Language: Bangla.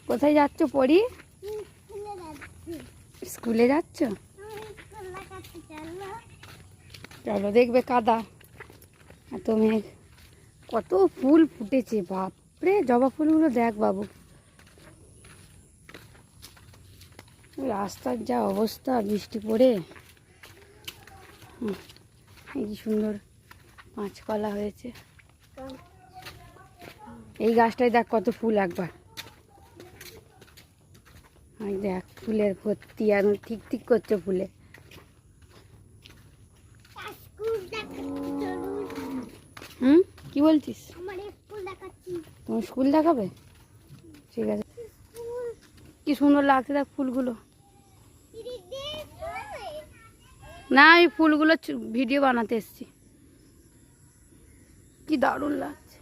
কোথায় যাচ্ছ পড়ি? স্কুলে যাচ্ছ? চলো, দেখবে কাদা এত মেঘ, কত ফুল ফুটেছে বাপরে। জবা ফুলগুলো দেখ বাবু, রাস্তার যা অবস্থা বৃষ্টি পড়ে। এই কি সুন্দর কাঁচকলা হয়েছে। এই গাছটায় দেখ কত ফুল একবার, দেখ ফুলের ভর্তি, আর ঠিক ঠিক করছে ফুলে। কি বলছিস? তোমার স্কুল দেখাবে? ঠিক আছে। কি সুন্দর লাগছে দেখ ফুলগুলো। না, আমি ফুলগুলো ভিডিও বানাতে এসেছি। কি দারুণ লাগছে।